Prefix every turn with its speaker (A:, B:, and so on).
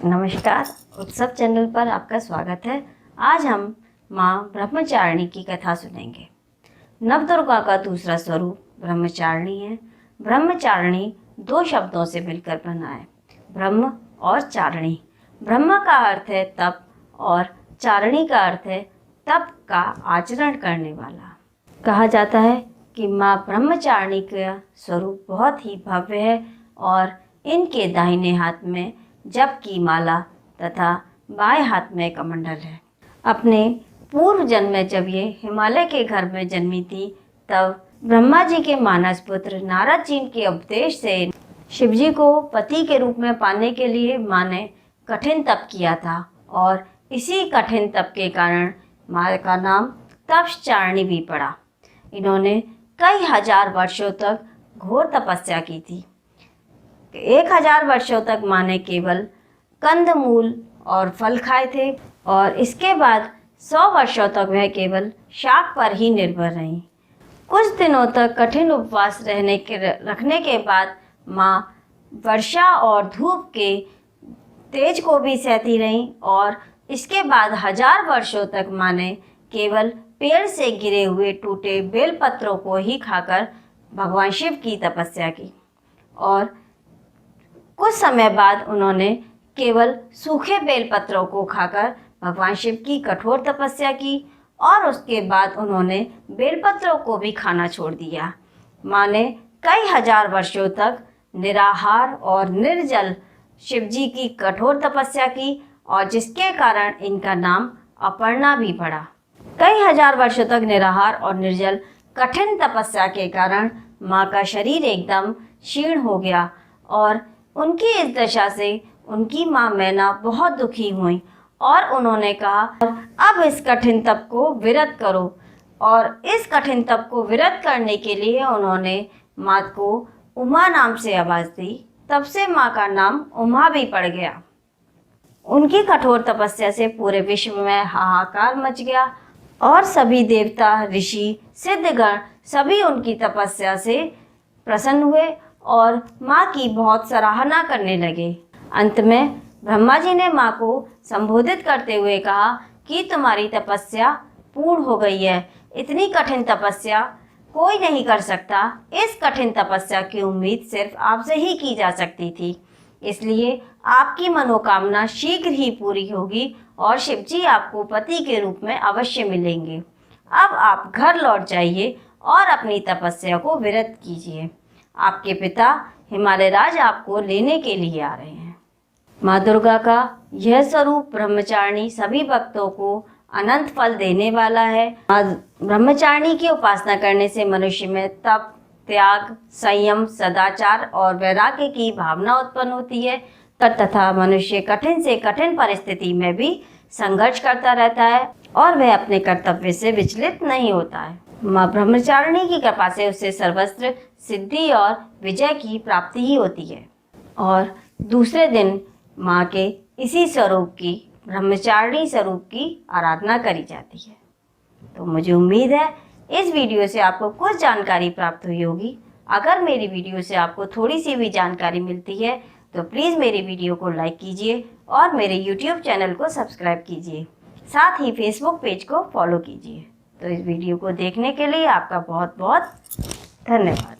A: नमस्कार, उत्सव चैनल पर आपका स्वागत है। आज हम माँ ब्रह्मचारिणी की कथा सुनेंगे। नवदुर्गा का दूसरा स्वरूप ब्रह्मचारिणी है। ब्रह्मचारिणी दो शब्दों से मिलकर बना है, ब्रह्म और चारिणी। ब्रह्म का अर्थ है तप और चारिणी का अर्थ है तप का आचरण करने वाला। कहा जाता है कि माँ ब्रह्मचारिणी का स्वरूप बहुत ही भव्य है और इनके दाहिने हाथ में जप की माला तथा बाएं हाथ में कमंडल है। अपने पूर्व जन्म में जब ये हिमालय के घर में जन्मी थी, तब ब्रह्मा जी के मानस पुत्र नारद जी के उपदेश से शिव जी को पति के रूप में पाने के लिए माँ ने कठिन तप किया था और इसी कठिन तप के कारण माँ का नाम तपश्चारिणी भी पड़ा। इन्होंने कई हजार वर्षों तक घोर तपस्या की थी। 1000 वर्षों तक माँ ने केवल कंदमूल और फल खाए थे और इसके बाद 100 वर्षों तक वह केवल शाक पर ही निर्भर रहीं। कुछ दिनों तक कठिन उपवास रखने के बाद माँ वर्षा और धूप के तेज को भी सहती रहीं और इसके बाद 1000 वर्षों तक माँ ने केवल पेड़ से गिरे हुए टूटे बेलपत्रों को ही खाकर भगवान शिव की तपस्या की और कुछ समय बाद उन्होंने केवल सूखे बेलपत्रों को खाकर भगवान शिव की कठोर तपस्या की और उसके बाद उन्होंने बेलपत्रों को भी खाना छोड़ दिया। माँ ने कई हजार वर्षों तक निराहार और निर्जल शिव जी की कठोर तपस्या की और जिसके कारण इनका नाम अपर्णा भी पड़ा। कई हजार वर्षों तक निराहार और निर्जल कठिन तपस्या के कारण माँ का शरीर एकदम क्षीण हो गया और उनकी इस दशा से उनकी माँ मैना बहुत दुखी हुई और उन्होंने कहा अब इस कठिन तप को विरत करो। और इस कठिन तप को विरत करने के लिए उन्होंने माँ को उमा नाम से आवाज़ दी। तब से माँ का नाम उमा भी पड़ गया। उनकी कठोर तपस्या से पूरे विश्व में हाहाकार मच गया और सभी देवता, ऋषि, सिद्धगण सभी उनकी तपस्या से प्रसन्न हुए और माँ की बहुत सराहना करने लगे। अंत में ब्रह्मा जी ने माँ को संबोधित करते हुए कहा कि तुम्हारी तपस्या पूर्ण हो गई है। इतनी कठिन तपस्या कोई नहीं कर सकता। इस कठिन तपस्या की उम्मीद सिर्फ आपसे ही की जा सकती थी, इसलिए आपकी मनोकामना शीघ्र ही पूरी होगी और शिव जी आपको पति के रूप में अवश्य मिलेंगे। अब आप घर लौट जाइए और अपनी तपस्या को विरत कीजिए। आपके पिता हिमालय राज आपको लेने के लिए आ रहे हैं। माँ दुर्गा का यह स्वरूप ब्रह्मचारिणी सभी भक्तों को अनंत फल देने वाला है। माँ ब्रह्मचारिणी की उपासना करने से मनुष्य में तप, त्याग, संयम, सदाचार और वैराग्य की भावना उत्पन्न होती है तथा मनुष्य कठिन से कठिन परिस्थिति में भी संघर्ष करता रहता है और वह अपने कर्तव्य से विचलित नहीं होता है। माँ ब्रह्मचारिणी की कृपा से उसे सर्वत्र सिद्धि और विजय की प्राप्ति ही होती है। और दूसरे दिन माँ के इसी स्वरूप की, ब्रह्मचारिणी स्वरूप की आराधना करी जाती है। तो मुझे उम्मीद है इस वीडियो से आपको कुछ जानकारी प्राप्त हुई होगी। अगर मेरी वीडियो से आपको थोड़ी सी भी जानकारी मिलती है तो प्लीज़ मेरी वीडियो को लाइक कीजिए और मेरे यूट्यूब चैनल को सब्सक्राइब कीजिए। साथ ही फेसबुक पेज को फॉलो कीजिए। तो इस वीडियो को देखने के लिए आपका बहुत बहुत धन्यवाद।